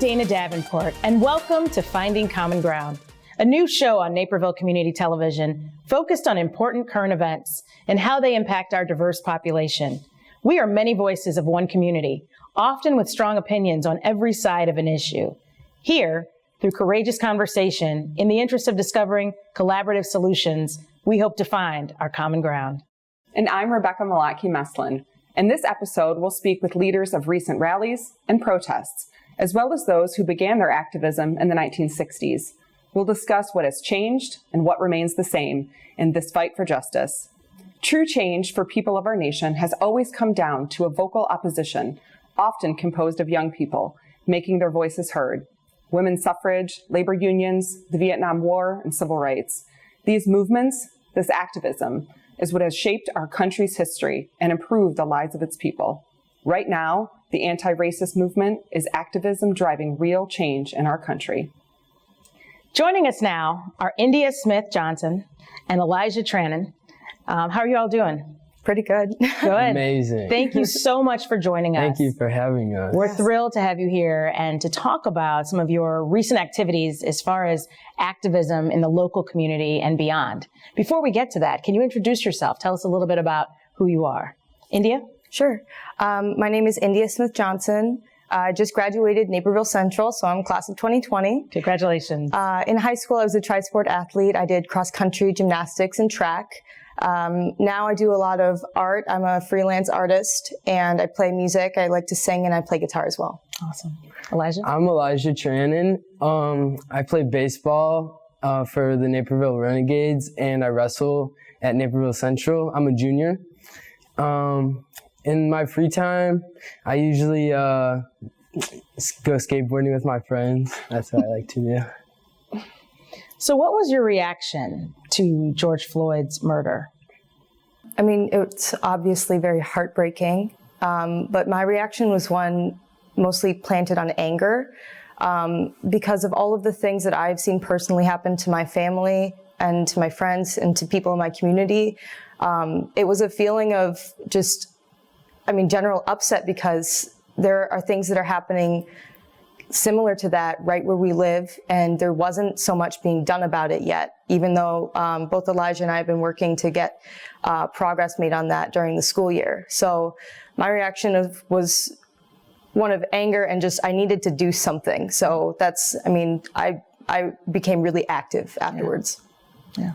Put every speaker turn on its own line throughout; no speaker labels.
Dana Davenport, and welcome to Finding Common Ground, a new show on Naperville Community Television focused on important current events and how they impact our diverse population. We are many voices of one community, often with strong opinions on every side of an issue. Here, through courageous conversation, in the interest of discovering collaborative solutions, we hope to find our common ground.
And I'm Rebecca Malatke-Meslin. In this episode, we'll speak with leaders of recent rallies and protests, as well as those who began their activism in the 1960s. We'll discuss what has changed and what remains the same in this fight for justice. True change for people of our nation has always come down to a vocal opposition, often composed of young people, making their voices heard. Women's suffrage, labor unions, the Vietnam War, and civil rights. These movements, this activism, is what has shaped our country's history and improved the lives of its people. Right now, the anti-racist movement is activism driving real change in our country.
Joining us now are Indya Smith-Johnson and Elijah Trannon. How are you all doing?
Pretty good.
Good.
Amazing.
Thank you so much for joining us.
Thank you for having us.
We're thrilled to have you here and to talk about some of your recent activities as far as activism in the local community and beyond. Before we get to that, can you introduce yourself? Tell us a little bit about who you are. Indya?
Sure. My name is Indya Smith-Johnson. I just graduated Naperville Central, so I'm class of 2020.
Congratulations.
In high school, I was a tri-sport athlete. I did cross-country, gymnastics, and track. Now I do a lot of art. I'm a freelance artist, and I play music. I like to sing, and I play guitar as well.
Awesome. Elijah?
I'm Elijah Trannon. I play baseball for the Naperville Renegades, and I wrestle at Naperville Central. I'm a junior. In my free time, I usually go skateboarding with my friends. That's what I like to do.
So what was your reaction to George Floyd's murder?
I mean, it's obviously very heartbreaking, but my reaction was one mostly planted on anger because of all of the things that I've seen personally happen to my family and to my friends and to people in my community. It was a feeling of just, general upset because there are things that are happening similar to that right where we live, and there wasn't so much being done about it yet, even though both Elijah and I have been working to get progress made on that during the school year. So my reaction was one of anger and just I needed to do something. So I became really active afterwards.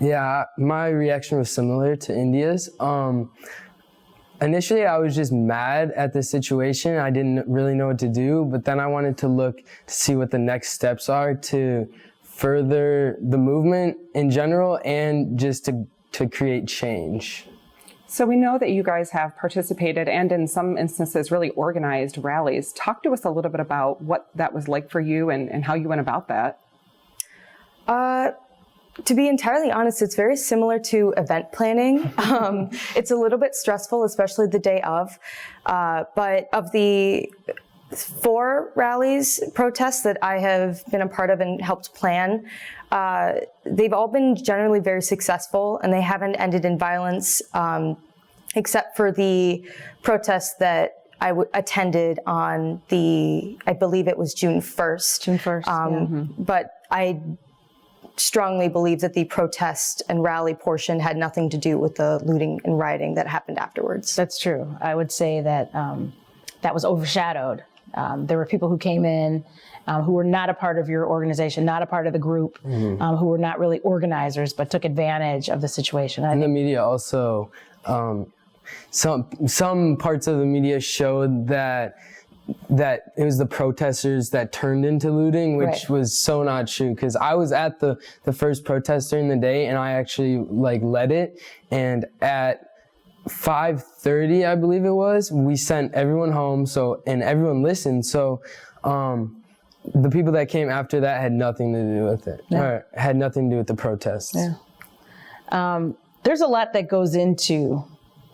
Yeah, my reaction was similar to Indya's. Initially, I was just mad at the situation. I didn't really know what to do, but then I wanted to look to see what the next steps are to further the movement in general and just to create change.
So we know that you guys have participated and in some instances really organized rallies. Talk to us a little bit about what that was like for you and how you went about that.
To be entirely honest, it's very similar to event planning. It's a little bit stressful, especially the day of. But of the 4 protests that I have been a part of and helped plan, they've all been generally very successful, and they haven't ended in violence, except for the protest that I attended on I believe it was June 1st.
June 1st,
But I strongly believe that the protest and rally portion had nothing to do with the looting and rioting that happened afterwards.
That's true. I would say that that was overshadowed. There were people who came in who were not a part of your organization, not a part of the group, who were not really organizers, but took advantage of the situation.
And the media also, some parts of the media showed that it was the protesters that turned into looting, which was so not true. Because I was at the first protest during the day, and I actually led it. And at 5:30, I believe it was, we sent everyone home. And everyone listened. So the people that came after that had nothing to do with it, or had nothing to do with the protests.
Yeah. There's a lot that goes into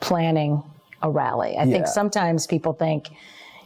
planning a rally. I think sometimes people think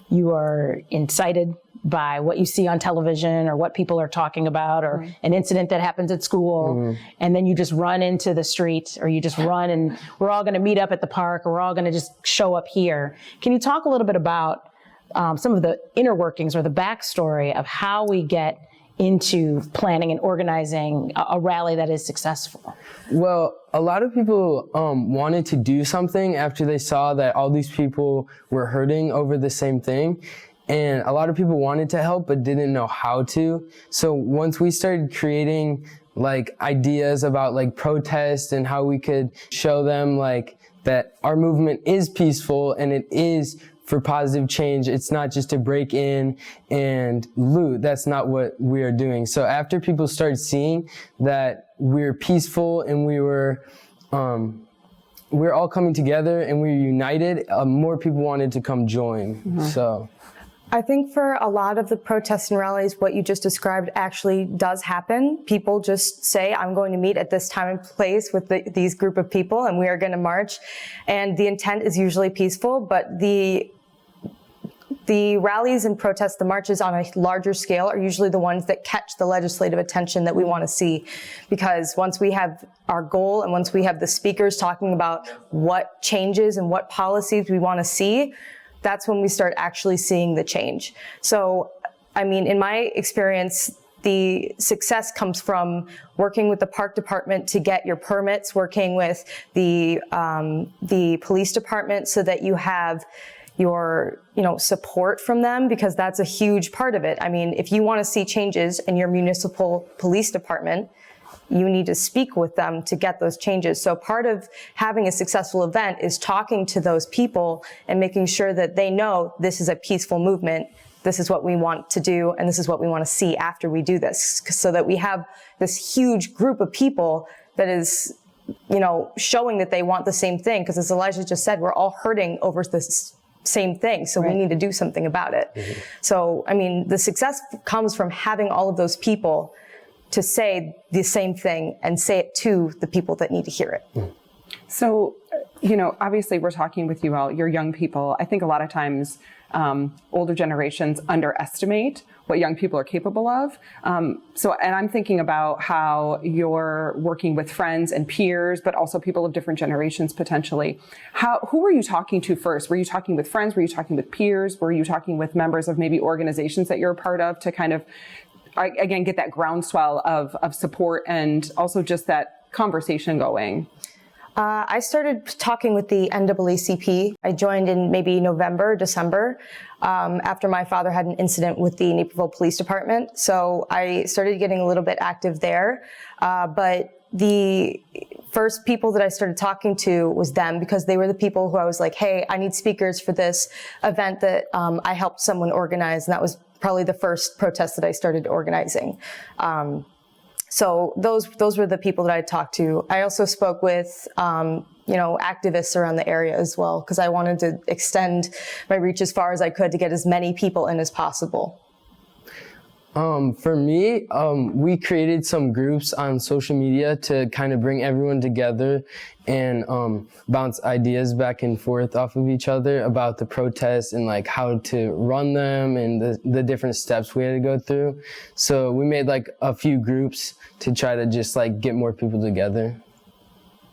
you are incited by what you see on television or what people are talking about or an incident that happens at school. And then you just run into the street, or you just run and we're all going to meet up at the park, or we're all going to just show up here. Can you talk a little bit about some of the inner workings or the backstory of how we get into planning and organizing a rally that is successful?
Well, a lot of people wanted to do something after they saw that all these people were hurting over the same thing. And a lot of people wanted to help but didn't know how to. So once we started creating like ideas about like protest and how we could show them like that our movement is peaceful and it is for positive change. It's not just to break in and loot. That's not what we are doing. So after people started seeing that we're peaceful and we're all coming together and we're united, more people wanted to come join. Mm-hmm. So
I think for a lot of the protests and rallies, what you just described actually does happen. People just say, I'm going to meet at this time and place with these group of people and we are going to march. And the intent is usually peaceful, but the rallies and protests, the marches on a larger scale are usually the ones that catch the legislative attention that we want to see. Because once we have our goal and once we have the speakers talking about what changes and what policies we want to see, that's when we start actually seeing the change. So, I mean, in my experience, the success comes from working with the park department to get your permits, working with the police department so that you have your, support from them, because that's a huge part of it. I mean, if you want to see changes in your municipal police department, you need to speak with them to get those changes. So part of having a successful event is talking to those people and making sure that they know this is a peaceful movement. This is what we want to do, and this is what we want to see after we do this, so that we have this huge group of people that is, showing that they want the same thing. Because as Elijah just said, we're all hurting over this same thing. So we need to do something about it. Mm-hmm. So, I mean, the success comes from having all of those people to say the same thing and say it to the people that need to hear it.
So, obviously we're talking with you all, you're young people. I think a lot of times older generations underestimate what young people are capable of. And I'm thinking about how you're working with friends and peers, but also people of different generations potentially. Who were you talking to first? Were you talking with friends? Were you talking with peers? Were you talking with members of maybe organizations that you're a part of to kind of, again, get that groundswell of support and also just that conversation going?
I started talking with the NAACP. I joined in maybe November, December, after my father had an incident with the Naperville Police Department. So I started getting a little bit active there. But the first people that I started talking to was them, because they were the people who I was like, hey, I need speakers for this event that I helped someone organize. And that was probably the first protest that I started organizing. So those were the people that I talked to. I also spoke with, activists around the area as well, because I wanted to extend my reach as far as I could to get as many people in as possible.
For me, we created some groups on social media to kind of bring everyone together and bounce ideas back and forth off of each other about the protests and like how to run them and the different steps we had to go through. So we made like a few groups to try to just like get more people together.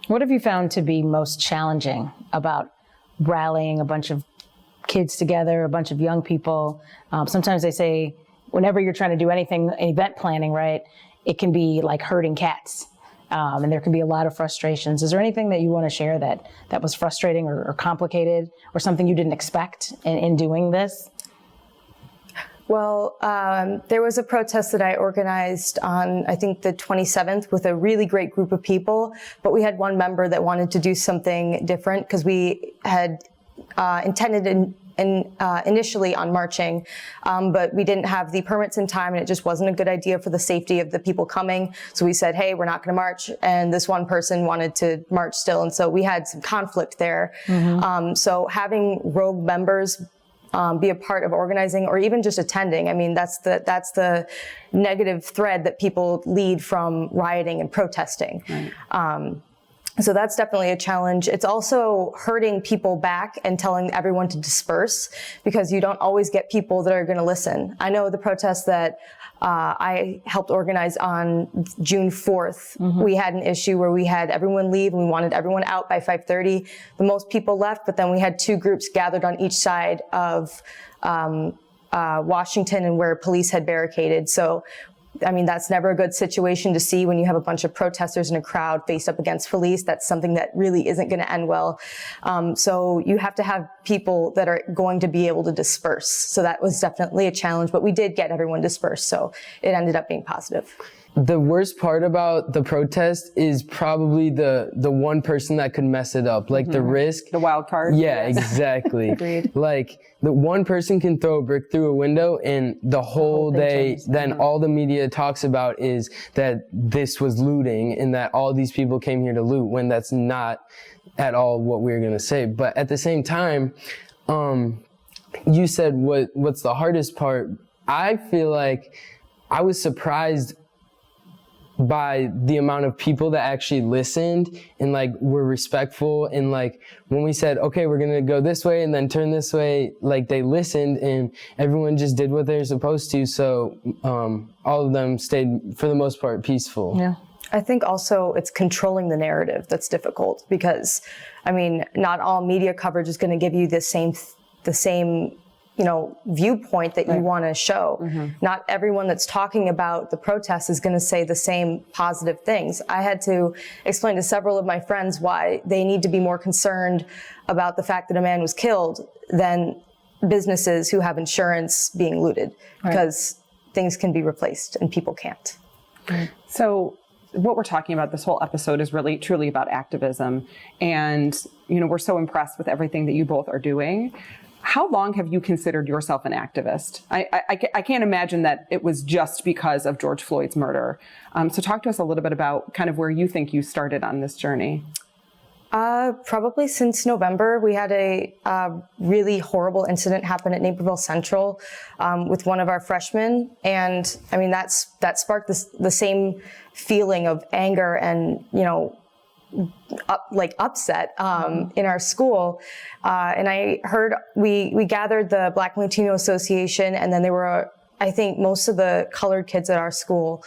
What have you found to be most challenging about rallying a bunch of kids together, a bunch of young people? Sometimes they say, whenever you're trying to do anything, event planning, right, it can be like herding cats. And there can be a lot of frustrations. Is there anything that you want to share that was frustrating or complicated or something you didn't expect in doing this?
Well, there was a protest that I organized on, I think, the 27th with a really great group of people, but we had one member that wanted to do something different because we had intended initially on marching, but we didn't have the permits in time, and it just wasn't a good idea for the safety of the people coming. So we said, hey, we're not going to march. And this one person wanted to march still. And so we had some conflict there. Mm-hmm. So having rogue members be a part of organizing or even just attending, I mean, that's the negative thread that people lead from rioting and protesting. Right. So that's definitely a challenge. It's also herding people back and telling everyone to disperse, because you don't always get people that are going to listen. I know the protests that I helped organize on June 4th. We had an issue where we had everyone leave and we wanted everyone out by 5:30. The most people left, but then we had two groups gathered on each side of Washington and where police had barricaded. So, I mean, that's never a good situation to see when you have a bunch of protesters in a crowd faced up against police. That's something that really isn't going to end well. So you have to have people that are going to be able to disperse. So that was definitely a challenge, but we did get everyone dispersed. So it ended up being positive.
The worst part about the protest is probably the one person that could mess it up, like the risk.
The wild card.
Yeah, exactly.
Agreed.
Like the one person can throw a brick through a window and the whole day, then all the media talks about is that this was looting and that all these people came here to loot, when that's not at all what we were going to say. But at the same time, you said what's the hardest part? I feel like I was surprised by the amount of people that actually listened and like were respectful, and like when we said, okay, we're gonna go this way and then turn this way, like they listened and everyone just did what they're supposed to. So all of them stayed for the most part peaceful.
Yeah. I think also it's controlling the narrative that's difficult, because I mean, not all media coverage is going to give you the same viewpoint that you want to show. Not everyone that's talking about the protests is going to say the same positive things. I had to explain to several of my friends why they need to be more concerned about the fact that a man was killed than businesses who have insurance being looted, because things can be replaced and people can't.
So what we're talking about this whole episode is really truly about activism. And, we're so impressed with everything that you both are doing. How long have you considered yourself an activist? I can't imagine that it was just because of George Floyd's murder. So talk to us a little bit about kind of where you think you started on this journey.
Probably since November. We had a really horrible incident happen at Naperville Central with one of our freshmen. And I mean, that sparked the same feeling of anger and, upset in our school. And I heard we gathered the Black and Latino Association, and then there were, I think most of the colored kids at our school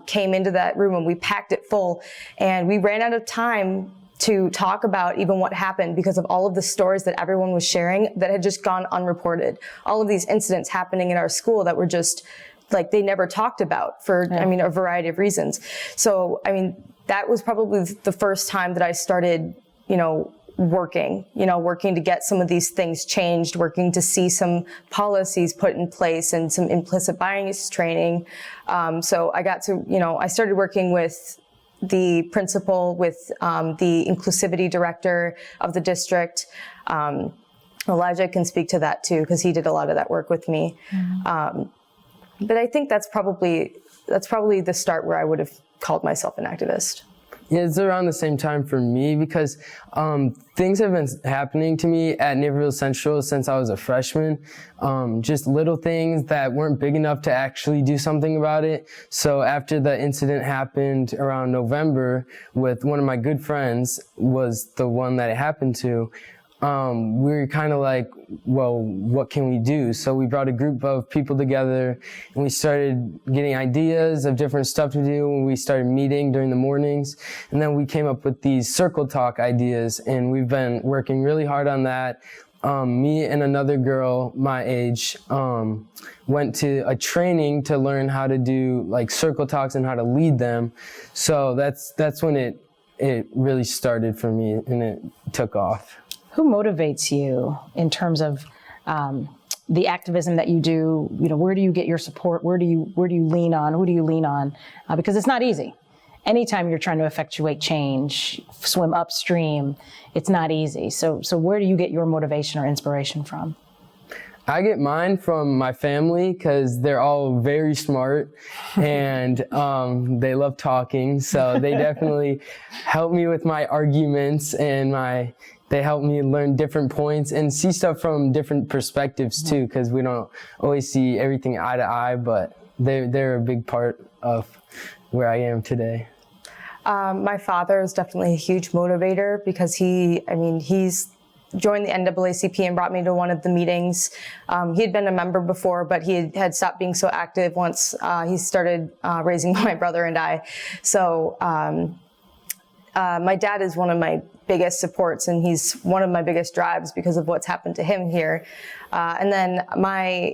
came into that room, and we packed it full. And we ran out of time to talk about even what happened because of all of the stories that everyone was sharing that had just gone unreported. All of these incidents happening in our school that were just like they never talked about for, a variety of reasons. So, that was probably the first time that I started, working to get some of these things changed, working to see some policies put in place and some implicit bias training. So I got to, I started working with the principal, with the inclusivity director of the district. Elijah can speak to that too, because he did a lot of that work with me. But I think that's probably the start where I would have called myself an activist.
Yeah, it's around the same time for me because things have been happening to me at Naperville Central since I was a freshman. Just little things that weren't big enough to actually do something about it. So after the incident happened around November with one of my good friends was the one that it happened to, we were kind of like, well, what can we do? So we brought a group of people together and we started getting ideas of different stuff to do, and we started meeting during the mornings. And then we came up with these circle talk ideas, and we've been working really hard on that. Me and another girl my age went to a training to learn how to do like circle talks and how to lead them. So that's when it really started for me and it took off.
Who motivates you in terms of the activism that you do? Where do you get your support? Where do you lean on? Who do you lean on? Because it's not easy. Anytime you're trying to effectuate change, swim upstream, it's not easy. So where do you get your motivation or inspiration from?
I get mine from my family because they're all very smart and they love talking. So they definitely help me with my arguments and they help me learn different points and see stuff from different perspectives too, because we don't always see everything eye to eye, but they're a big part of where I am today. My
father is definitely a huge motivator because he's joined the NAACP and brought me to one of the meetings. He had been a member before, but he had stopped being so active once he started raising my brother and I. So my dad is one of my biggest supports, and he's one of my biggest drives because of what's happened to him here. And then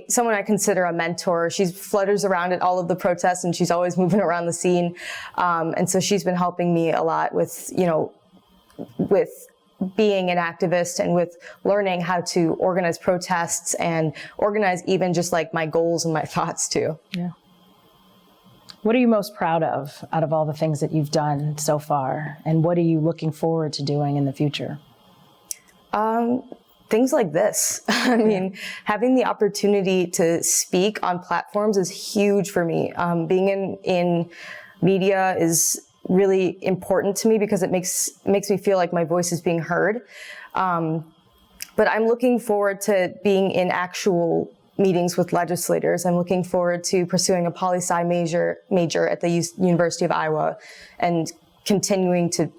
someone I consider a mentor, she flutters around at all of the protests and she's always moving around the scene. And so she's been helping me a lot with, with being an activist and with learning how to organize protests and organize even just like my goals and my thoughts too.
Yeah. What are you most proud of out of all the things that you've done so far? And what are you looking forward to doing in the future?
Things like this. I mean, having the opportunity to speak on platforms is huge for me. Being in media is really important to me because it makes me feel like my voice is being heard. But I'm looking forward to being in actual meetings with legislators. I'm looking forward to pursuing a poli-sci major at the University of Iowa and continuing to,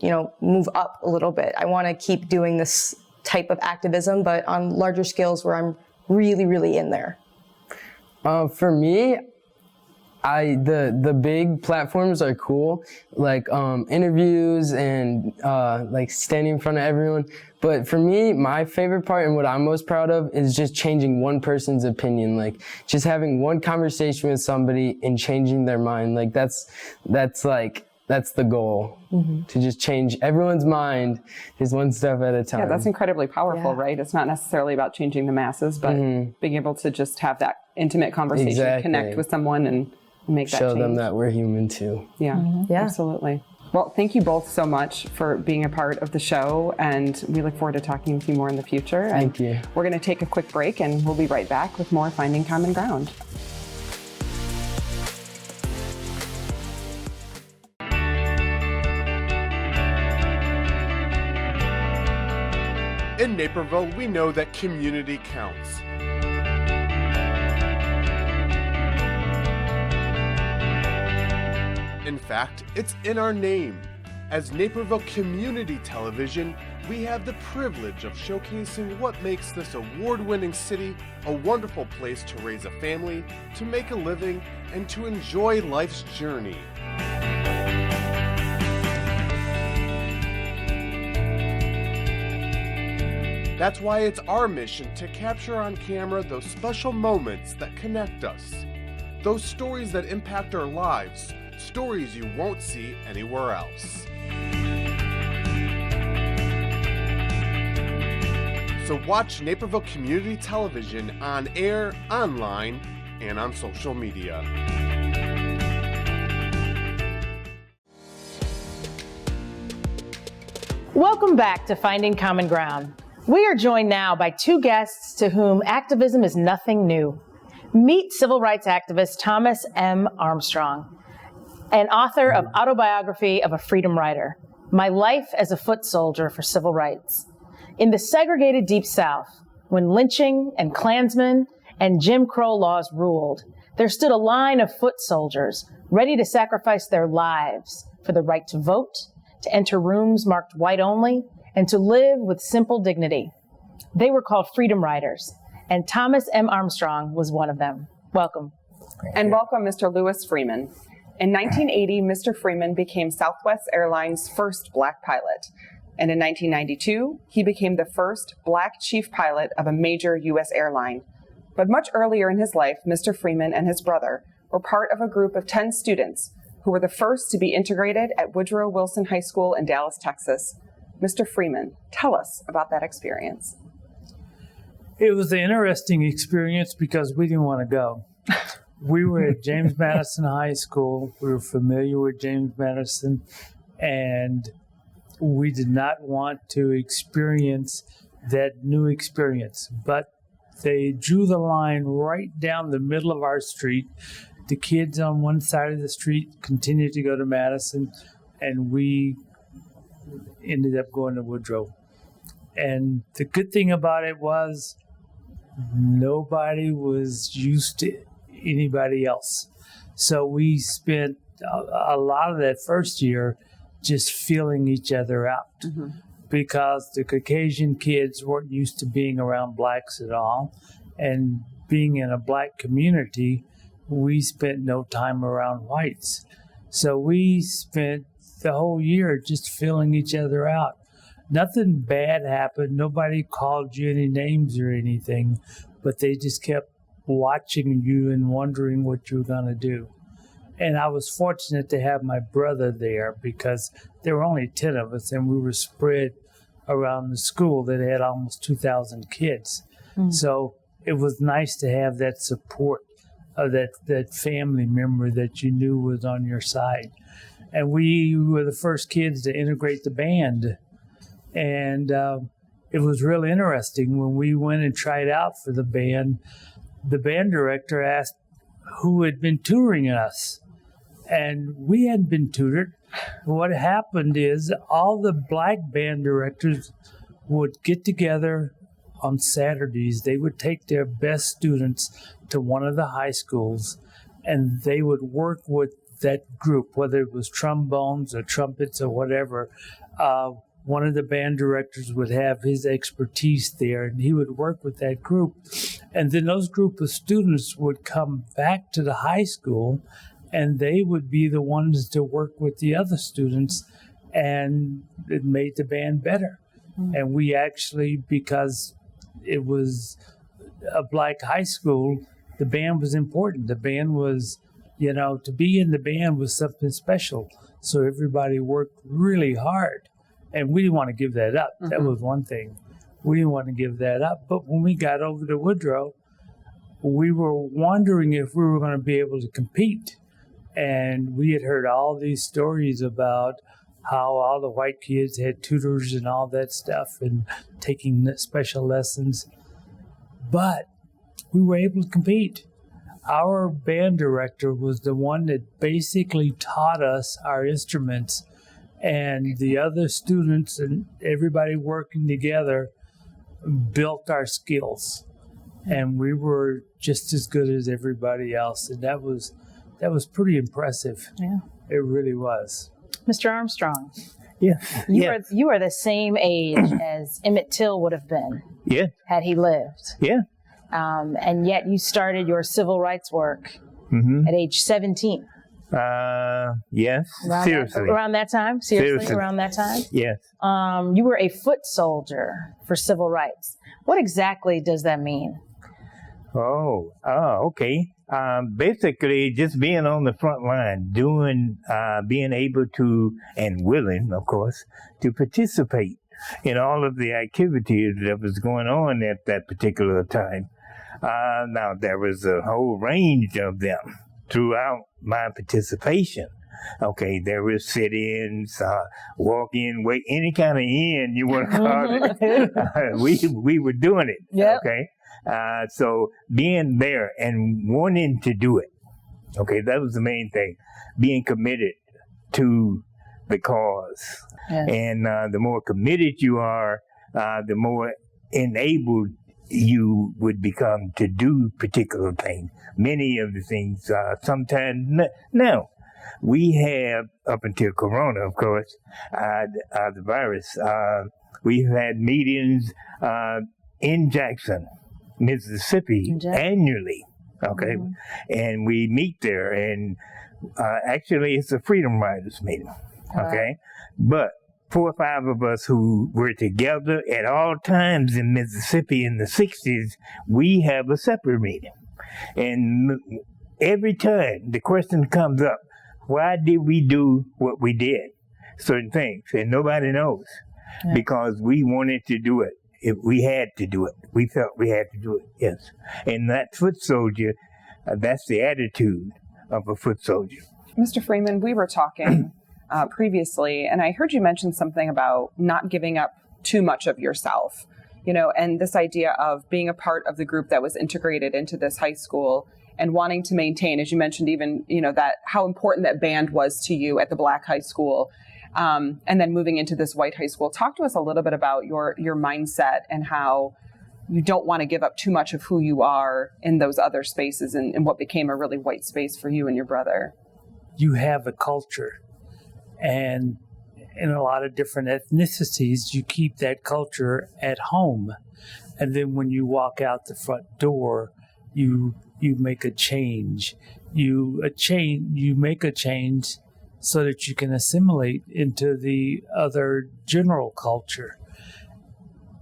move up a little bit. I want to keep doing this type of activism, but on larger scales where I'm really, really in there.
For me, the big platforms are cool, like interviews and like standing in front of everyone. But for me, my favorite part and what I'm most proud of is just changing one person's opinion, like just having one conversation with somebody and changing their mind. Like that's the goal, to just change everyone's mind just one step at a time.
Yeah, that's incredibly powerful, right? It's not necessarily about changing the masses, but being able to just have that intimate conversation, connect with someone and make that
show
change.
them that we're human too.
Yeah, absolutely. Well, thank you both so much for being a part of the show, and we look forward to talking with you more in the future.
Thank you.
We're going to take a quick break, and we'll be right back with more Finding Common Ground.
In Naperville, we know that community counts. In fact, it's in our name. As Naperville Community Television, we have the privilege of showcasing what makes this award-winning city a wonderful place to raise a family, to make a living, and to enjoy life's journey. That's why it's our mission to capture on camera those special moments that connect us. Those stories that impact our lives, stories you won't see anywhere else. So watch Naperville Community Television on air, online, and on social media.
Welcome back to Finding Common Ground. We are joined now by two guests to whom activism is nothing new. Meet civil rights activist Thomas M. Armstrong, an author of Autobiography of a Freedom Rider, My Life as a Foot Soldier for Civil Rights. In the segregated Deep South, when lynching and Klansmen and Jim Crow laws ruled, there stood a line of foot soldiers ready to sacrifice their lives for the right to vote, to enter rooms marked white only, and to live with simple dignity. They were called Freedom Riders, and Thomas M. Armstrong was one of them. Welcome.
And welcome, Mr. Louis Freeman. In 1980, Mr. Freeman became Southwest Airlines' first black pilot. And in 1992, he became the first black chief pilot of a major U.S. airline. But much earlier in his life, Mr. Freeman and his brother were part of a group of 10 students who were the first to be integrated at Woodrow Wilson High School in Dallas, Texas. Mr. Freeman, tell us about that experience.
It was an interesting experience because we didn't want to go. We were at James Madison High School. We were familiar with James Madison, and we did not want to experience that new experience. But they drew the line right down the middle of our street. The kids on one side of the street continued to go to Madison, and we ended up going to Woodrow. And the good thing about it was nobody was used to anybody else. So we spent a lot of that first year just feeling each other out. because the Caucasian kids weren't used to being around blacks at all. And being in a black community, we spent no time around whites. So we spent the whole year just filling each other out. Nothing bad happened. Nobody called you any names or anything, but they just kept watching you and wondering what you were going to do. And I was fortunate to have my brother there because there were only 10 of us and we were spread around the school that had almost 2,000 kids. So it was nice to have that support of that family member that you knew was on your side. And we were the first kids to integrate the band. And it was really interesting when we went and tried out for the band director asked who had been tutoring us. And we hadn't been tutored. What happened is all the black band directors would get together on Saturdays. They would take their best students to one of the high schools, and they would work with that group, whether it was trombones or trumpets or whatever. One of the band directors would have his expertise there, and he would work with that group. And then those group of students would come back to the high school, and they would be the ones to work with the other students, and it made the band better. And we actually, because it was a black high school, the band was important. The band was, to be in the band was something special. So everybody worked really hard. And we didn't want to give that up. That was one thing. We didn't want to give that up. But when we got over to Woodrow, we were wondering if we were going to be able to compete. And we had heard all these stories about how all the white kids had tutors and all that stuff and taking special lessons. But we were able to compete. Our band director was the one that basically taught us our instruments, and the other students and everybody working together built our skills. And we were just as good as everybody else. And that was pretty impressive.
Yeah.
It really was.
Mr. Armstrong.
Yes.
You are the same age as Emmett Till would have been.
Yeah.
Had he lived.
Yeah.
And yet you started your civil rights work at age 17.
Yes. Seriously.
Around that time? Seriously. Around that time?
Yes.
You were a foot soldier for civil rights. What exactly does that mean?
Okay. Basically, just being on the front line, being able to, and willing, of course, to participate in all of the activities that was going on at that particular time. Now, there was a whole range of them throughout my participation. Okay, there were sit-ins, walk-in, wait, any kind of in you want to call it. We were doing it.
Yep.
Okay. So being there and wanting to do it, okay, that was the main thing. Being committed to the cause. Yes. And the more committed you are, the more enabled you would become to do particular things. Many of the things, sometimes, now, we have, up until Corona, of course, the virus, we've had meetings in Jackson, Mississippi, annually, okay? And we meet there, and actually it's a Freedom Riders meeting, okay? But 4 or 5 of us who were together at all times in Mississippi in the 60s, we have a separate meeting. And every time the question comes up, why did we do what we did? Certain things, and nobody knows, because we wanted to do it. If we had to do it. We felt we had to do it, yes. And that foot soldier, that's the attitude of a foot soldier.
Mr. Freeman, we were talking previously, and I heard you mention something about not giving up too much of yourself, and this idea of being a part of the group that was integrated into this high school and wanting to maintain, as you mentioned, even, that how important that band was to you at the black high school. And then moving into this white high school. Talk to us a little bit about your mindset and how you don't want to give up too much of who you are in those other spaces and what became a really white space for you and your brother.
You have a culture, and in a lot of different ethnicities, you keep that culture at home. And then when you walk out the front door, you make a change. You make a change so that you can assimilate into the other general culture.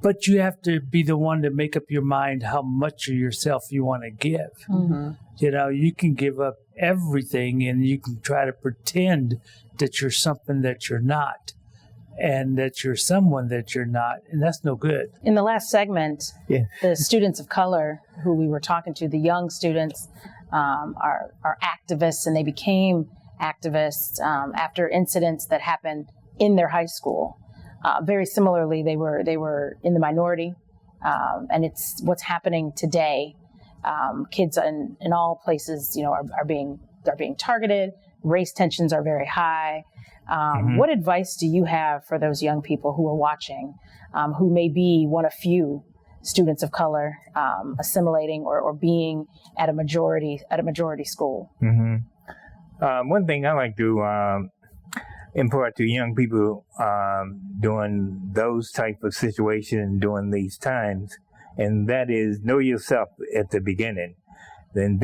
But you have to be the one to make up your mind how much of yourself you want to give.
Mm-hmm.
You know, you can give up everything and you can try to pretend that you're something that you're not and that you're someone that you're not, and that's no good.
In the last segment, the students of color who we were talking to, the young students, are activists, and they became activists after incidents that happened in their high school. Very similarly, they were in the minority, and it's what's happening today. Kids in all places, you know, are being targeted. Race tensions are very high. What advice do you have for those young people who are watching, who may be one of few students of color assimilating or being at a majority school?
One thing I like to impart to young people during those type of situations during these times, and that is know yourself at the beginning. Then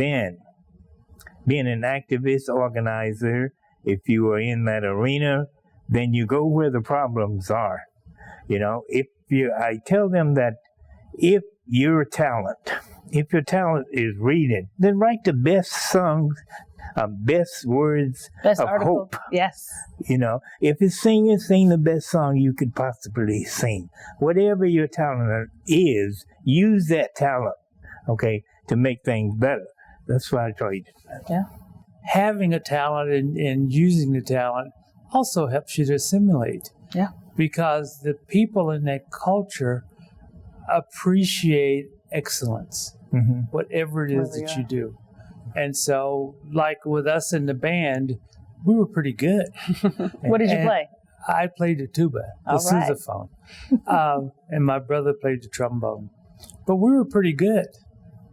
being an activist, organizer, if you are in that arena, then you go where the problems are. You know, I tell them that if your talent is reading, then write the best songs, best words
Best
of
article.
hope.
Yes.
You know, if it's singing, sing the best song you could possibly sing. Whatever your talent is, use that talent, okay, to make things better. That's what I try to do.
Yeah.
Having a talent and using the talent also helps you to assimilate.
Yeah.
Because the people in that culture appreciate excellence, whatever it is that you do. And so, like with us in the band, we were pretty good.
What did you play?
I played the tuba, the sousaphone, and my brother played the trombone. But we were pretty good.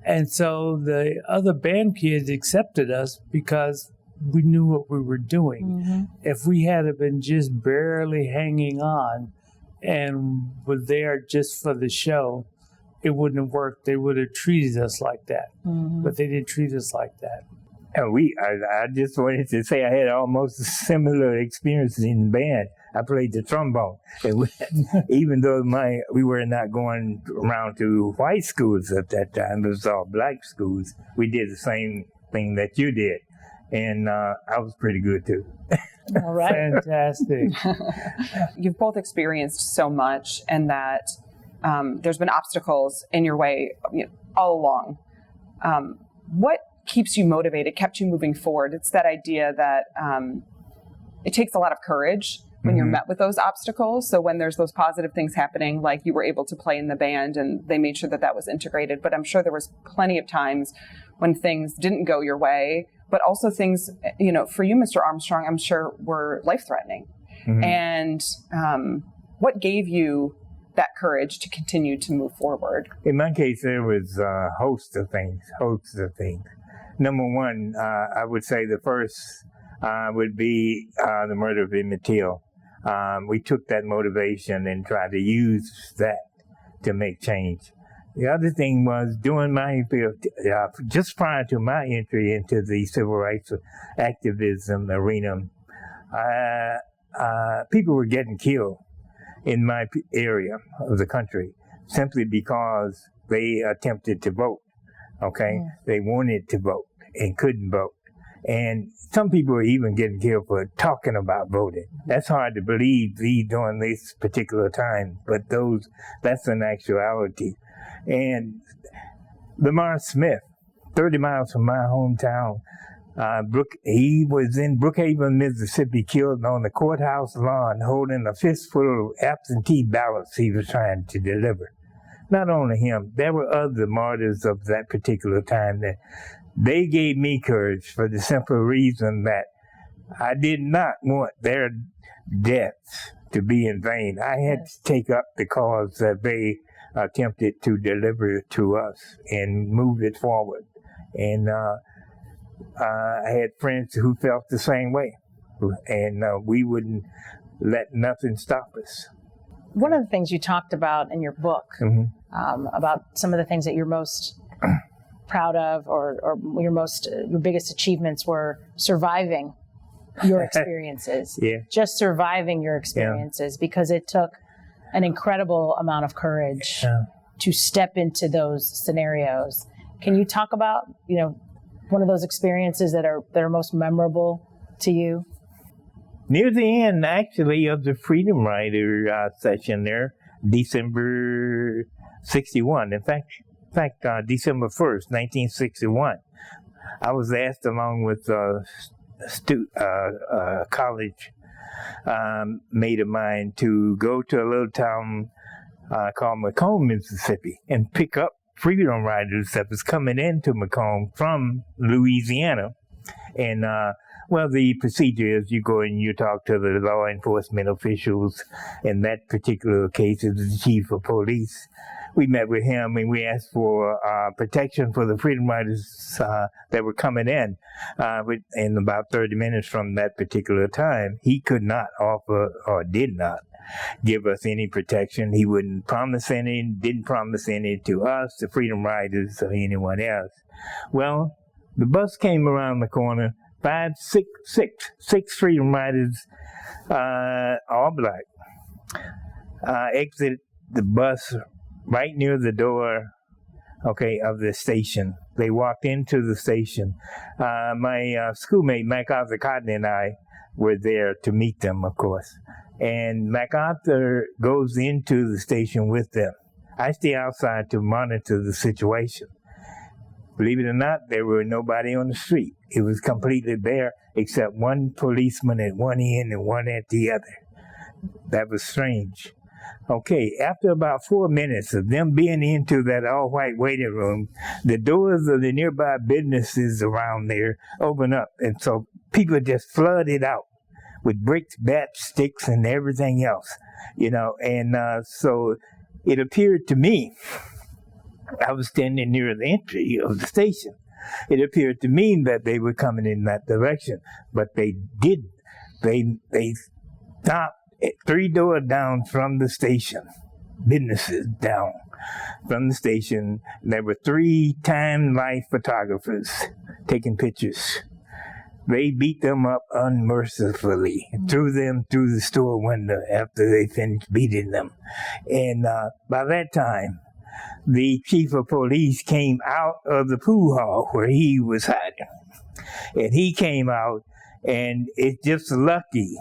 And so the other band kids accepted us because we knew what we were doing. If we had been just barely hanging on and were there just for the show, it wouldn't have worked. They would have treated us like that. But they didn't treat us like that.
And I just wanted to say I had almost similar experiences in band. I played the trombone. And even though we were not going around to white schools at that time, it was all black schools, we did the same thing that you did. And I was pretty good too.
All right.
Fantastic.
You've both experienced so much, and that there's been obstacles in your way, you know, all along. What keeps you motivated, kept you moving forward? It's that idea that it takes a lot of courage when you're met with those obstacles. So when there's those positive things happening, like you were able to play in the band and they made sure that that was integrated. But I'm sure there was plenty of times when things didn't go your way, but also things, you know, for you, Mr. Armstrong, I'm sure were life-threatening. And what gave you that courage to continue to move forward?
In my case, there was a host of things. Number one, I would say the first would be the murder of Emmett Till. We took that motivation and tried to use that to make change. The other thing was during my just prior to my entry into the civil rights activism arena, people were getting killed in my area of the country simply because they attempted to vote. Okay, they wanted to vote and couldn't vote. And some people are even getting killed for talking about voting. That's hard to believe during this particular time, but that's an actuality. And Lamar Smith, 30 miles from my hometown, he was in Brookhaven, Mississippi, killed on the courthouse lawn holding a fistful of absentee ballots he was trying to deliver. Not only him, there were other martyrs of that particular time that they gave me courage for the simple reason that I did not want their deaths to be in vain. I had to take up the cause that they attempted to deliver to us and move it forward. And I had friends who felt the same way. And we wouldn't let nothing stop us.
One of the things you talked about in your book, about some of the things that you're most proud of, or your biggest achievements were surviving your experiences. Just surviving your experiences, because it took an incredible amount of courage to step into those scenarios. Can you talk about, one of those experiences that are most memorable to you?
Near the end, actually, of the Freedom Rider session there, December 61. In fact, December 1st, 1961, I was asked, along with a college mate of mine, to go to a little town called Macomb, Mississippi, and pick up Freedom Riders that was coming into Macomb from Louisiana. And the procedure is you go and you talk to the law enforcement officials. In that particular case, it was the chief of police. We met with him and we asked for protection for the Freedom Riders that were coming in. In about 30 minutes from that particular time, he could not offer, or did not give us any protection. He wouldn't promise any, didn't promise any to us, the Freedom Riders, or anyone else. Well, the bus came around the corner, six Freedom Riders, all black, exited the bus right near the door, of the station. They walked into the station. My schoolmate, MacArthur Cotton, and I were there to meet them, of course. And MacArthur goes into the station with them. I stay outside to monitor the situation. Believe it or not, there were nobody on the street. It was completely bare, except one policeman at one end and one at the other. That was strange. Okay, after about 4 minutes of them being into that all-white waiting room, the doors of the nearby businesses around there opened up, and so people just flooded out with bricks, bats, sticks, and everything else, and so it appeared to me, I was standing near the entry of the station. It appeared to me that they were coming in that direction, but they didn't. They stopped 3 doors down from the station, businesses down from the station. There were 3 Time Life photographers taking pictures. They beat them up unmercifully, threw them through the store window after they finished beating them. And by that time, the chief of police came out of the pool hall where he was hiding. And he came out, and it's just lucky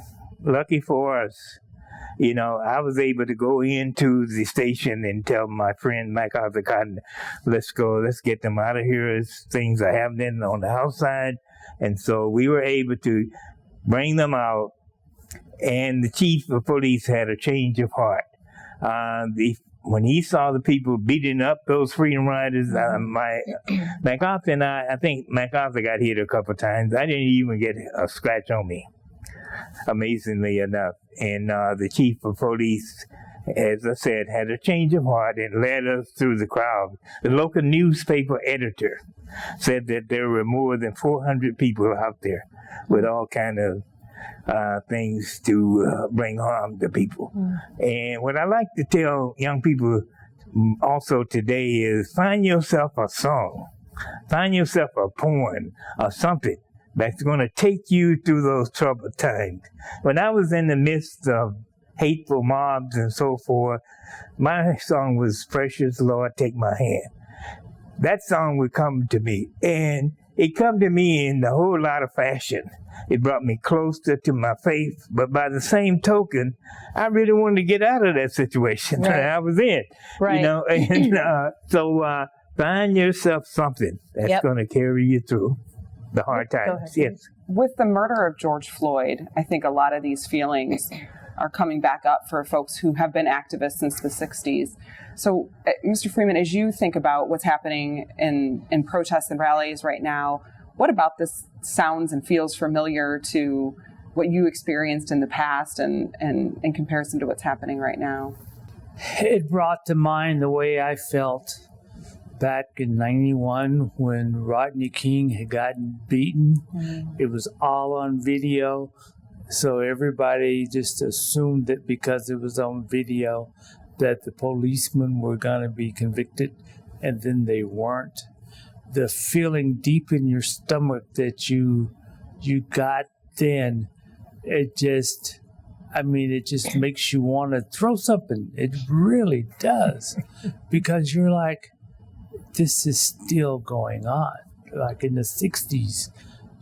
for us. I was able to go into the station and tell my friend MacArthur Cotton, let's get them out of here. Things are happening on the outside. And so we were able to bring them out, and the chief of police had a change of heart. When he saw the people beating up those Freedom Riders, MacArthur and I think MacArthur got hit a couple of times. I didn't even get a scratch on me, amazingly enough. And the chief of police, as I said, had a change of heart and led us through the crowd. The local newspaper editor said that there were more than 400 people out there with all kind of things to bring harm to people. And what I like to tell young people also today is find yourself a song, find yourself a poem or something that's going to take you through those troubled times. When I was in the midst of hateful mobs and so forth, my song was Precious Lord, Take My Hand. That song would come to me, and it come to me in a whole lot of fashion. It brought me closer to my faith, but by the same token, I really wanted to get out of that situation that I was in.
Right.
And so find yourself something that's going to carry you through the hard times. Yes.
With the murder of George Floyd, I think a lot of these feelings are coming back up for folks who have been activists since the 60s. So, Mr. Freeman, as you think about what's happening in protests and rallies right now, what about this sounds and feels familiar to what you experienced in the past and in comparison to what's happening right now?
It brought to mind the way I felt back in 91 when Rodney King had gotten beaten. It was all on video. So everybody just assumed that because it was on video that the policemen were going to be convicted, and then they weren't. The feeling deep in your stomach that you got then, it just makes you want to throw something. It really does. Because you're like, this is still going on. Like in the 60s,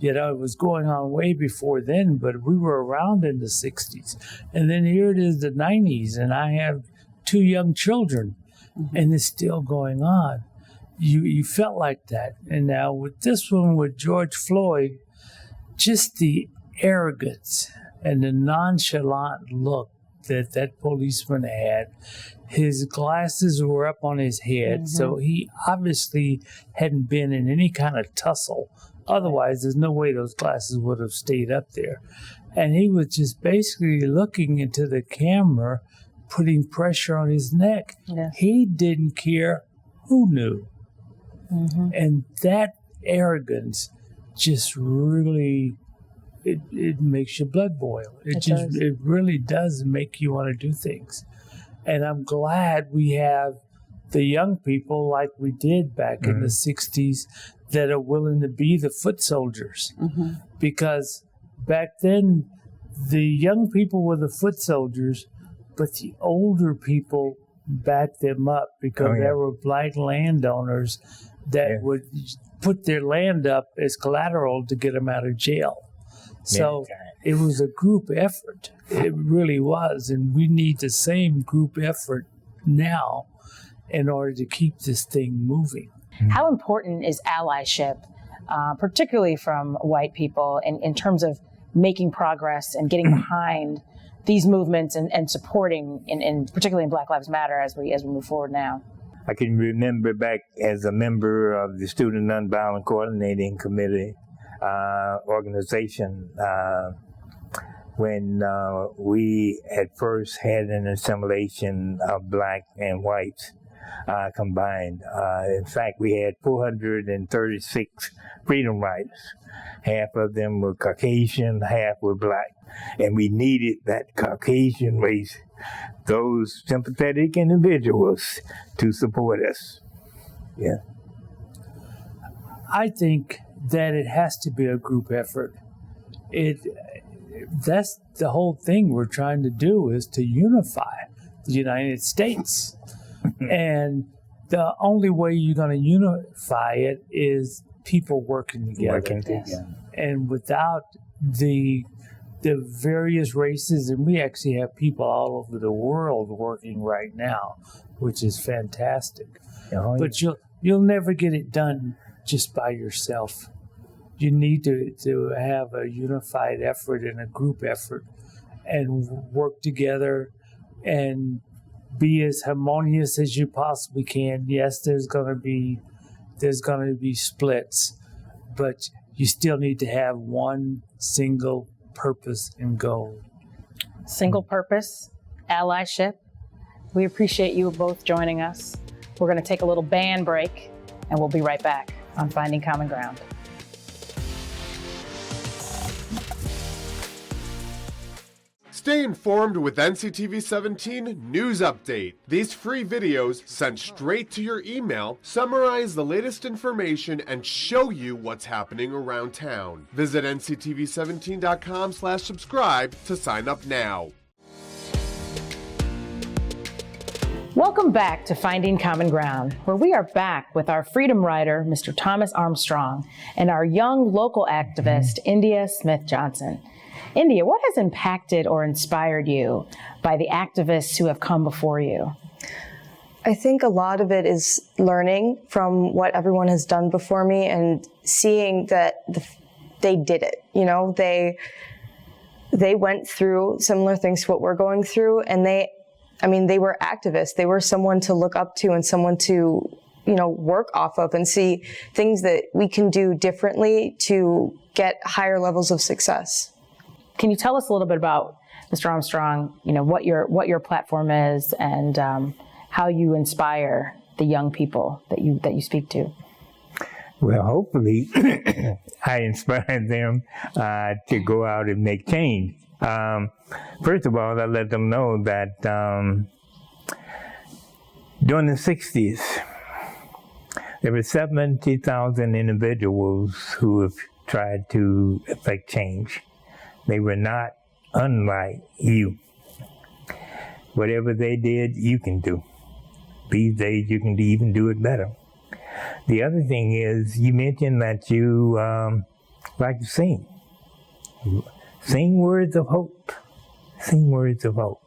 it was going on way before then, but we were around in the 60s. And then here it is, the 90s, and I have 2 young children, and it's still going on. You felt like that. And now with this one, with George Floyd, just the arrogance and the nonchalant look that policeman had. His glasses were up on his head, so he obviously hadn't been in any kind of tussle. Otherwise, there's no way those glasses would have stayed up there. And he was just basically looking into the camera, putting pressure on his neck. Yeah. He didn't care who knew. And that arrogance just really, it makes your blood boil. It really does make you want to do things. And I'm glad we have the young people like we did back in the 60s that are willing to be the foot soldiers. Because back then, the young people were the foot soldiers, but the older people backed them up because there were black landowners that would put their land up as collateral to get them out of jail. So it was a group effort. It really was. And we need the same group effort now in order to keep this thing moving.
How important is allyship, particularly from white people, in terms of making progress and getting behind these movements and supporting, particularly in Black Lives Matter as we move forward now?
I can remember back as a member of the Student Nonviolent Coordinating Committee organization when we at first had an assimilation of black and whites combined. In fact, we had 436 freedom riders. Half of them were Caucasian, half were black. And we needed that Caucasian race, those sympathetic individuals, to support us. Yeah.
I think that it has to be a group effort. That's the whole thing we're trying to do, is to unify the United States. And the only way you're going to unify it is people working together. And without the various races, and we actually have people all over the world working right now, which is fantastic. But you'll never get it done just by yourself. You need to have a unified effort and a group effort and work together and be as harmonious as you possibly can. Yes, there's going to be splits, but you still need to have one single purpose and goal.
Single purpose, allyship. We appreciate you both joining us. We're going to take a little band break, and we'll be right back on Finding Common Ground.
Stay informed with NCTV 17 News Update. These free videos sent straight to your email summarize the latest information and show you what's happening around town. Visit nctv17.com/subscribe to sign up now.
Welcome back to Finding Common Ground, where we are back with our freedom rider, Mr. Thomas Armstrong, and our young local activist, Indya Smith-Johnson. Indya, what has impacted or inspired you by the activists who have come before you?
I think a lot of it is learning from what everyone has done before me and seeing that they did it. They went through similar things to what we're going through, and they were activists. They were someone to look up to and someone to, work off of and see things that we can do differently to get higher levels of success.
Can you tell us a little bit about, Mr. Armstrong, what your platform is and how you inspire the young people that you speak to?
Well, hopefully I inspire them to go out and make change. First of all, I let them know that during the 60s, there were 70,000 individuals who have tried to effect change. They were not unlike you. Whatever they did, you can do. These days, you can even do it better. The other thing is, you mentioned that you like to sing. Sing words of hope. Sing words of hope.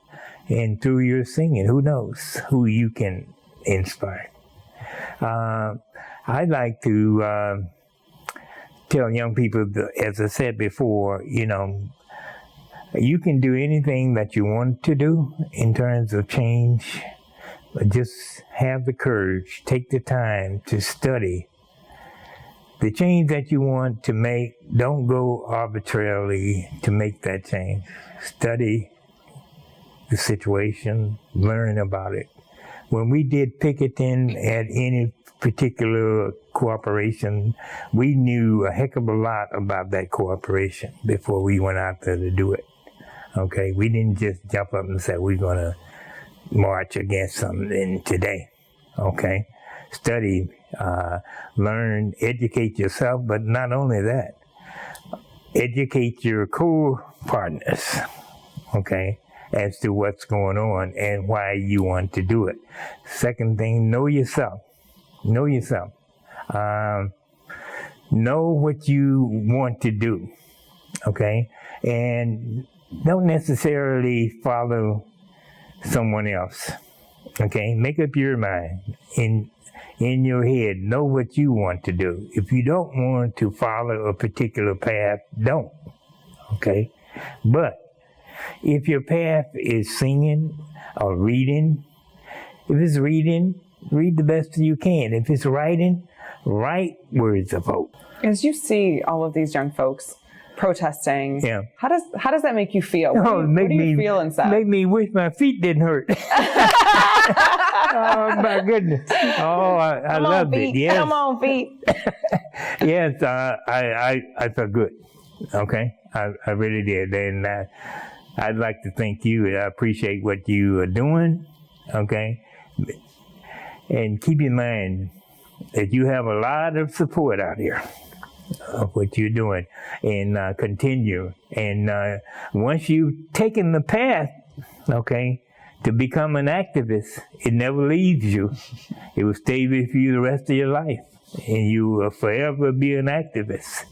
And through your singing, who knows who you can inspire. I'd like to tell young people, as I said before, you know, you can do anything that you want to do in terms of change. But just have the courage, take the time to study. The change that you want to make, don't go arbitrarily to make that change. Study the situation, learn about it. When we did picketing at any particular corporation, we knew a heck of a lot about that corporation before we went out there to do it. Okay, we didn't just jump up and say, we're going to march against something today. Okay, study, learn, educate yourself, but not only that, educate your co-partners, okay, as to what's going on and why you want to do it. Second thing, know yourself. Know yourself. Know what you want to do, okay, and don't necessarily follow someone else, okay? Make up your mind in your head. Know what you want to do. If you don't want to follow a particular path, don't, okay? But if your path is singing or reading, if it's reading, read the best you can. If it's writing, write words of hope.
As you see all of these young folks protesting,
yeah,
how does that make you feel? What do you feel inside?
Make me wish my feet didn't hurt. Oh my goodness! Oh, I loved it. Yes.
Come on, feet.
Yes, I felt good. Okay, I really did, and I'd like to thank you. I appreciate what you are doing. Okay, and keep in mind that you have a lot of support out here of what you're doing, and continue. And once you've taken the path, okay, to become an activist, it never leaves you. It will stay with you the rest of your life, and you will forever be an activist.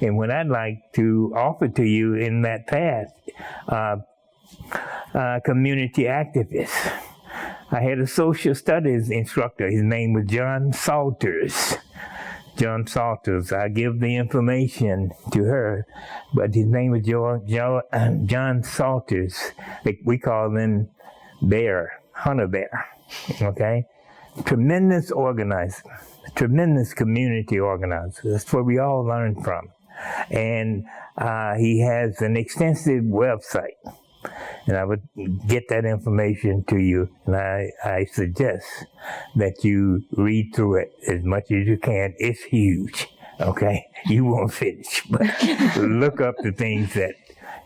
And what I'd like to offer to you in that path, community activist. I had a social studies instructor. His name was John Salters. John Salters. I give the information to her, but his name was John Salters. We call him Bear, Hunter Bear. Okay, tremendous organizer, tremendous community organizer. That's where we all learn from, and he has an extensive website. And I would get that information to you, and I suggest that you read through it as much as you can. It's huge, okay? You won't finish, but look up the things that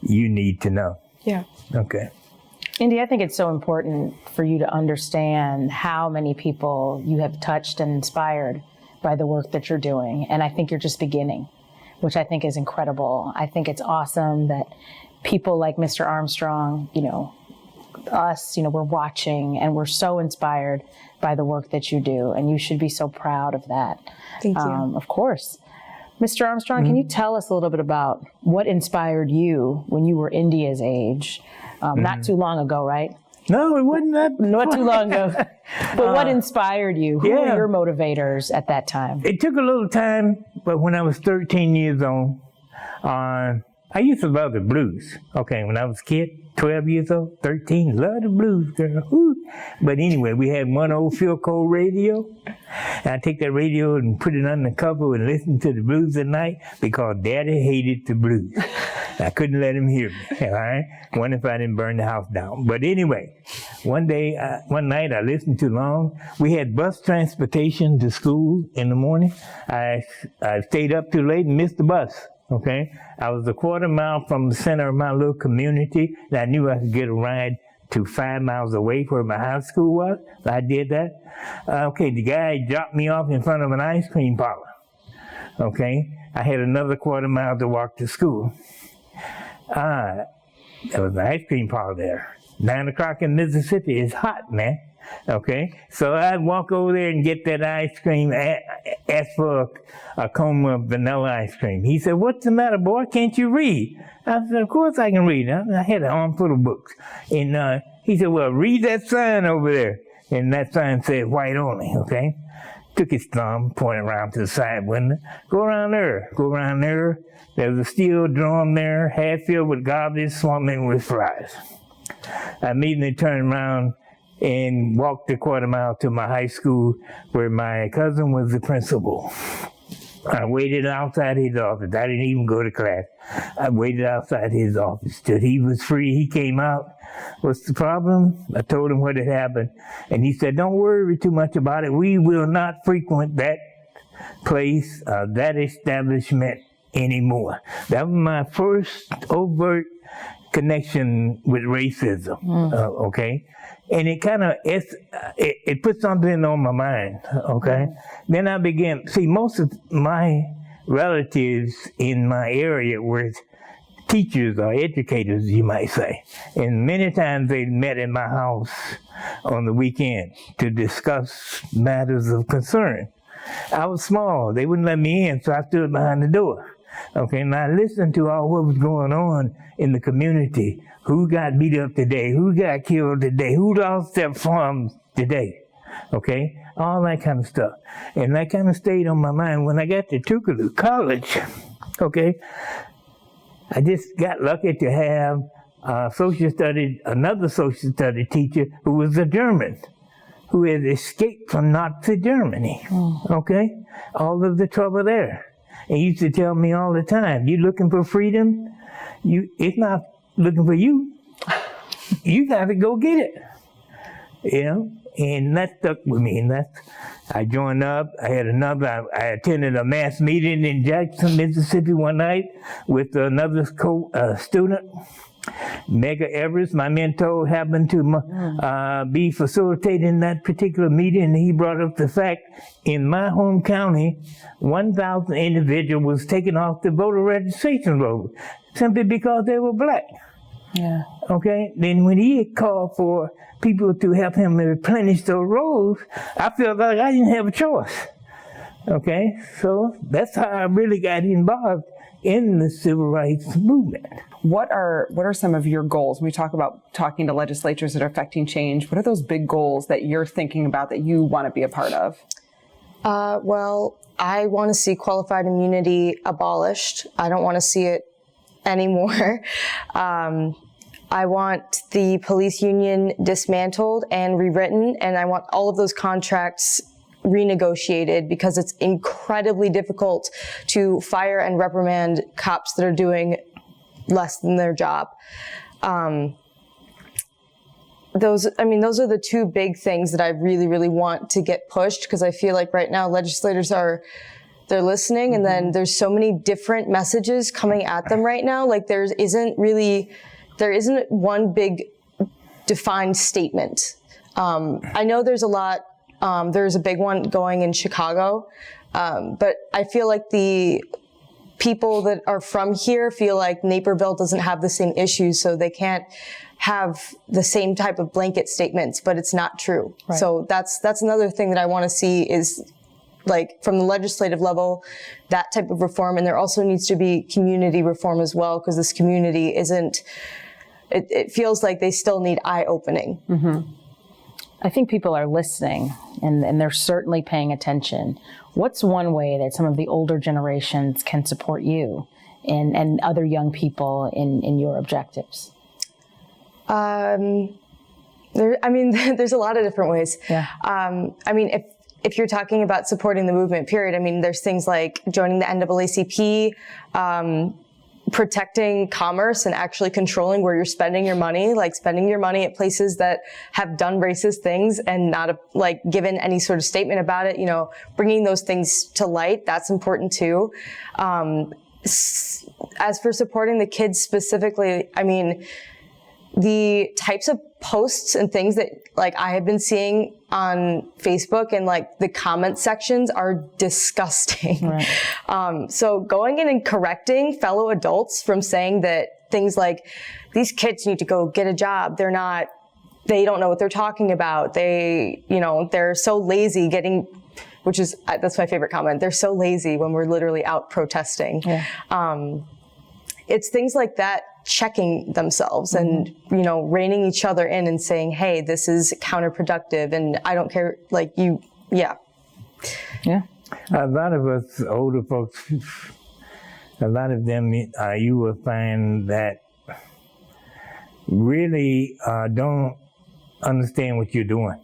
you need to know.
Yeah.
Okay.
Indya, I think it's so important for you to understand how many people you have touched and inspired by the work that you're doing, and I think you're just beginning, which I think is incredible. I think it's awesome that people like Mr. Armstrong, us, we're watching and we're so inspired by the work that you do, and you should be so proud of that.
Thank you.
Of course. Mr. Armstrong, can you tell us a little bit about what inspired you when you were Indya's age? Not too long ago, right?
No, it wasn't that.
Not too long ago. But what inspired you? Who were your motivators at that time?
It took a little time, but when I was 13 years old, I used to love the blues. Okay, when I was a kid, 12 years old, 13, love the blues, girl. Woo. But anyway, we had one old Philco radio. And I take that radio and put it under the cover and listen to the blues at night because Daddy hated the blues. I couldn't let him hear me. All right? Wonder if I didn't burn the house down. But anyway, one night I listened too long. We had bus transportation to school in the morning. I stayed up too late and missed the bus. Okay? I was a quarter mile from the center of my little community, and I knew I could get a ride to 5 miles away where my high school was. I did that. Okay, the guy dropped me off in front of an ice cream parlor. Okay? I had another quarter mile to walk to school. There was an ice cream parlor there. 9 o'clock in Mississippi is hot, man. Okay? So I'd walk over there and get that ice cream, ask for a cone of vanilla ice cream. He said, "What's the matter, boy? Can't you read?" I said, "Of course I can read." I had an armful of books. And he said, "Well, read that sign over there." And that sign said white only, okay? Took his thumb, pointed around to the side window. Go around there. Go around there. There was a steel drum there, half filled with garbage, swarming with flies. I immediately turned around and walked a quarter mile to my high school where my cousin was the principal. I waited outside his office. I didn't even go to class. I waited outside his office till he was free. He came out. "What's the problem?" I told him what had happened. And he said, "Don't worry too much about it. We will not frequent that place, that establishment anymore." That was my first overt connection with racism, okay? And it kind of, it put something on my mind, okay? Then I began, see, most of my relatives in my area were teachers or educators, you might say. And many times they met in my house on the weekend to discuss matters of concern. I was small, they wouldn't let me in, so I stood behind the door. Okay, and I listened to all what was going on in the community. Who got beat up today? Who got killed today? Who lost their farms today? Okay, all that kind of stuff. And that kind of stayed on my mind. When I got to Tougaloo College, okay, I just got lucky to have another social studies teacher who was a German, who had escaped from Nazi Germany, okay? All of the trouble there. And he used to tell me all the time, "You looking for freedom? It's not looking for you. You got to go get it." You know, and that stuck with me. And I joined up. I attended a mass meeting in Jackson, Mississippi one night with another student. Mega Everest, my mentor, happened to be facilitating that particular meeting, and he brought up the fact in my home county, 1,000 individuals was taken off the voter registration roll simply because they were black.
Yeah.
Okay, then when he called for people to help him replenish those rolls, I felt like I didn't have a choice. Okay, so that's how I really got involved in the civil rights movement.
What are some of your goals? When we talk about talking to legislatures that are affecting change, what are those big goals that you're thinking about that you want to be a part of?
Well, I want to see qualified immunity abolished. I don't want to see it anymore. I want the police union dismantled and rewritten, and I want all of those contracts renegotiated because it's incredibly difficult to fire and reprimand cops that are doing less than their job. Those are the two big things that I really, really want to get pushed, because I feel like right now legislators they're listening, and then there's so many different messages coming at them right now. Like there isn't one big defined statement. I know there's a lot. There's a big one going in Chicago, but I feel like the people that are from here feel like Naperville doesn't have the same issues, so they can't have the same type of blanket statements, but it's not true. Right. So that's another thing that I want to see is, like, from the legislative level, that type of reform. And there also needs to be community reform as well, because this community it feels like they still need eye-opening.
Mm-hmm. I think people are listening, and they're certainly paying attention. What's one way that some of the older generations can support you and other young people in your objectives?
There's a lot of different ways.
Yeah.
If you're talking about supporting the movement, period, there's things like joining the NAACP, protecting commerce and actually controlling where you're spending your money, like spending your money at places that have done racist things and not given any sort of statement about it, bringing those things to light. That's important too. as for supporting the kids specifically, I mean, the types of posts and things that like I have been seeing on Facebook and like the comment sections are disgusting. Right. So going in and correcting fellow adults from saying that things like these kids need to go get a job. They don't know what they're talking about. They're so lazy that's my favorite comment. They're so lazy when we're literally out protesting. Yeah. It's things like that, checking themselves and, reining each other in and saying, hey, this is counterproductive and I don't care, Yeah.
A lot of us older folks, a lot of them, you will find that really don't understand what you're doing,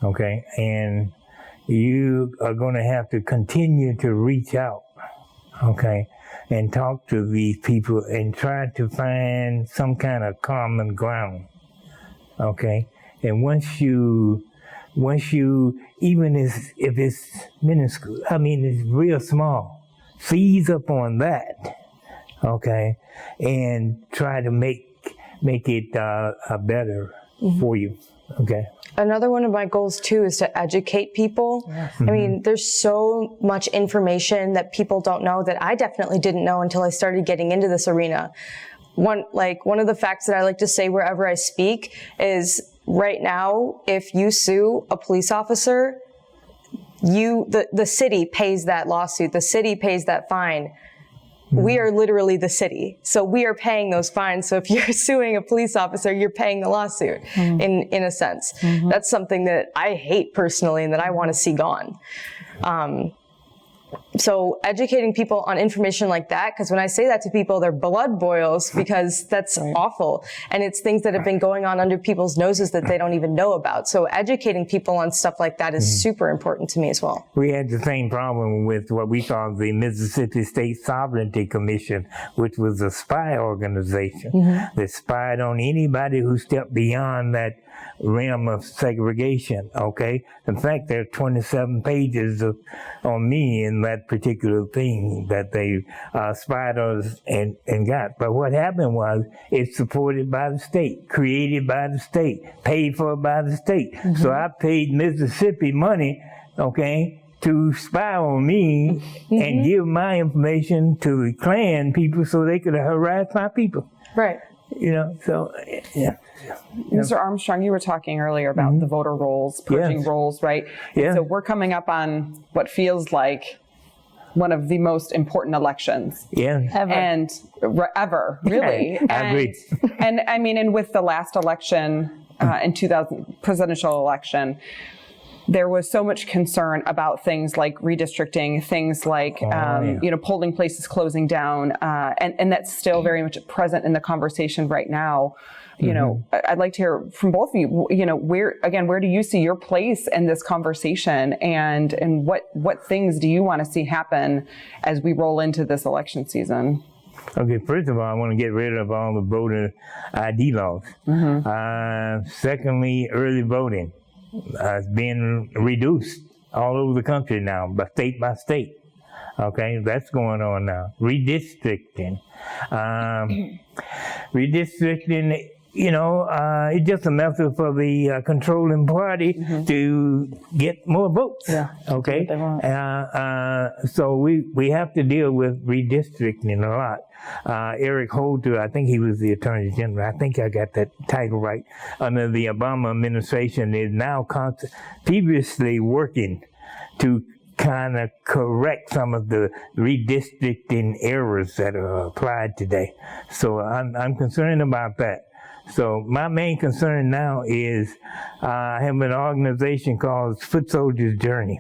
okay? And you are going to have to continue to reach out, okay, and talk to these people and try to find some kind of common ground, okay? And once you, even if it's minuscule, it's real small, seize up on that, okay, and try to make it better for you, okay?
Another one of my goals too is to educate people. Yeah. I mean, there's so much information that people don't know that I definitely didn't know until I started getting into this arena. One of the facts that I like to say wherever I speak is right now, if you sue a police officer, the city pays that lawsuit, the city pays that fine. We are literally the city. So we are paying those fines. So if you're suing a police officer, you're paying the lawsuit in a sense. That's something that I hate personally and that I want to see gone. So educating people on information like that, because when I say that to people, their blood boils because that's awful. And it's things that have been going on under people's noses that they don't even know about. So educating people on stuff like that is super important to me as well.
We had the same problem with what we call the Mississippi State Sovereignty Commission, which was a spy organization that spied on anybody who stepped beyond that realm of segregation, okay? In fact, there are 27 pages on me in that particular thing that they spied us and got. But what happened was it's supported by the state, created by the state, paid for by the state. So I paid Mississippi money, okay, to spy on me and give my information to the Klan people so they could harass my people.
Right.
So, yeah.
Mr. Armstrong, you were talking earlier about the voter rolls, purging rolls, right?
Yeah.
So we're coming up on what feels like one of the most important elections.
Yeah.
Ever, really.
I agree.
And with the last election, in 2000 presidential election, there was so much concern about things like redistricting, things like, polling places closing down, and that's still very much present in the conversation right now. I'd like to hear from both of you, where do you see your place in this conversation and what things do you want to see happen as we roll into this election season?
Okay, first of all, I want to get rid of all the voter ID laws. Secondly, early voting. It's being reduced all over the country now, by state. Okay, that's going on now. Redistricting. Redistricting, it's just a method for the controlling party to get more votes. Yeah. Okay. So we have to deal with redistricting a lot. Eric Holder, I think he was the Attorney General. I think I got that title right. Under the Obama administration, is now previously working to kind of correct some of the redistricting errors that are applied today. So I'm concerned about that. So my main concern now is I have an organization called Foot Soldiers Journey.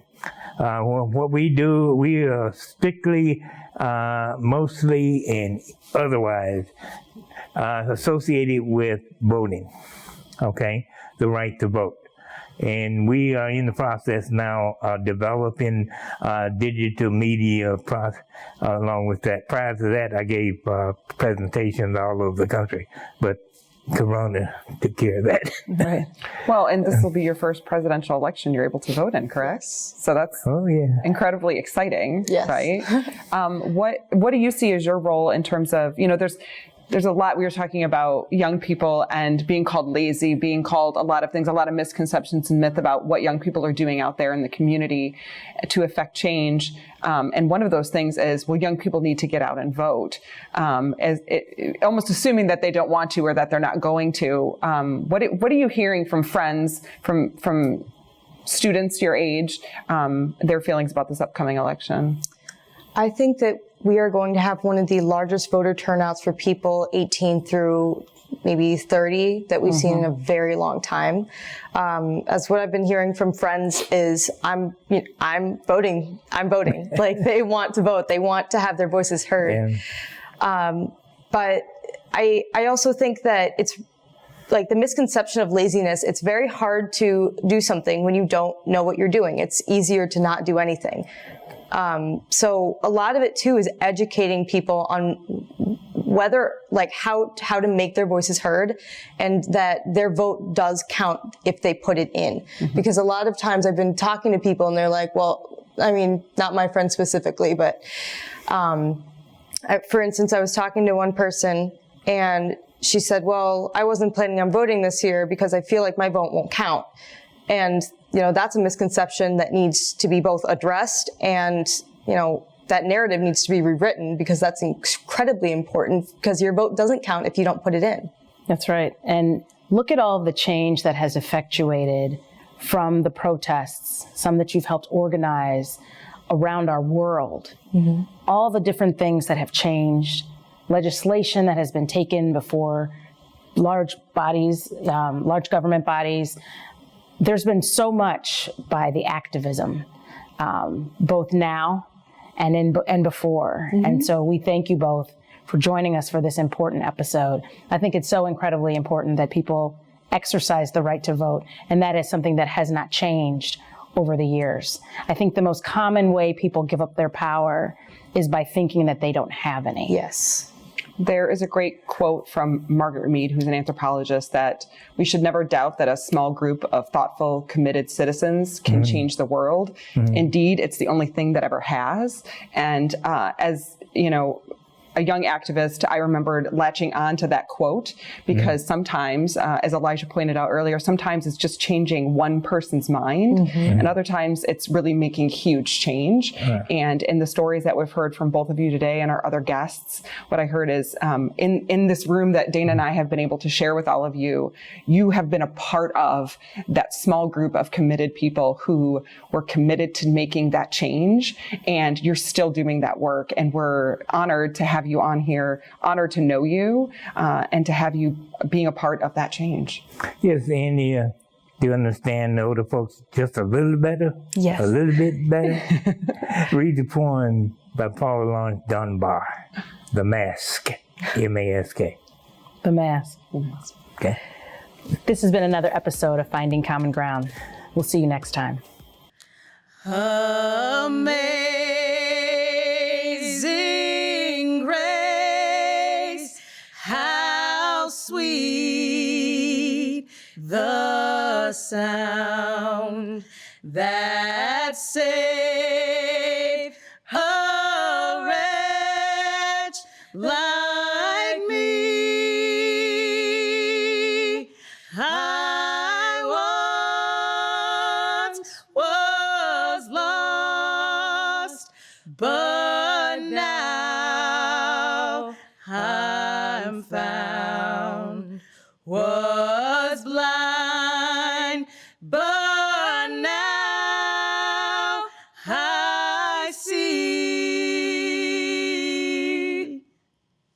What we do, we are strictly, mostly and otherwise associated with voting, okay, the right to vote. And we are in the process now of developing digital media along with that. Prior to that, I gave presentations all over the country. But Corona took care of that.
Right. Well, and this will be your first presidential election you're able to vote in, correct? So that's incredibly exciting, right? What do you see as your role in terms of, there's a lot, we were talking about young people and being called lazy, being called a lot of things, a lot of misconceptions and myth about what young people are doing out there in the community to affect change. And one of those things is, well, young people need to get out and vote, almost assuming that they don't want to or that they're not going to. What are you hearing from friends, from students your age, their feelings about this upcoming election?
I think that we are going to have one of the largest voter turnouts for people 18 through maybe 30 that we've seen in a very long time. As what I've been hearing from friends is, I'm voting. Like, they want to vote. They want to have their voices heard. But I also think that it's like the misconception of laziness. It's very hard to do something when you don't know what you're doing. It's easier to not do anything. So a lot of it too is educating people on whether, like, how to make their voices heard, and that their vote does count if they put it in. Because a lot of times I've been talking to people and they're like, well, I mean, not my friends specifically, but, for instance, I was talking to one person and she said, well, I wasn't planning on voting this year because I feel like my vote won't count. And, that's a misconception that needs to be both addressed and, that narrative needs to be rewritten, because that's incredibly important, because your vote doesn't count if you don't put it in.
That's right. And look at all the change that has effectuated from the protests, some that you've helped organize around our world. All the different things that have changed, legislation that has been taken before large bodies, large government bodies. There's been so much by the activism, both now and before. And so we thank you both for joining us for this important episode. I think it's so incredibly important that people exercise the right to vote, and that is something that has not changed over the years. I think the most common way people give up their power is by thinking that they don't have any.
Yes.
There is a great quote from Margaret Mead, who's an anthropologist, that we should never doubt that a small group of thoughtful, committed citizens can change the world. Indeed, it's the only thing that ever has. And as a young activist, I remembered latching on to that quote, because sometimes, as Elijah pointed out earlier, sometimes it's just changing one person's mind, and other times it's really making huge change. And in the stories that we've heard from both of you today and our other guests, what I heard is, in this room that Dana and I have been able to share with all of you, you have been a part of that small group of committed people who were committed to making that change, and you're still doing that work, and we're honored to have you on here, honored to know you, and to have you being a part of that change.
Yes, Andy, do you understand the older folks just a little better?
Yes.
A little bit better? Read the poem by Paul Laurence Dunbar, The Mask, M-A-S-K.
The Mask.
Okay.
This has been another episode of Finding Common Ground. We'll see you next time.
Amazing grace, how sweet the sound that saved a wretch like me. I once was lost, but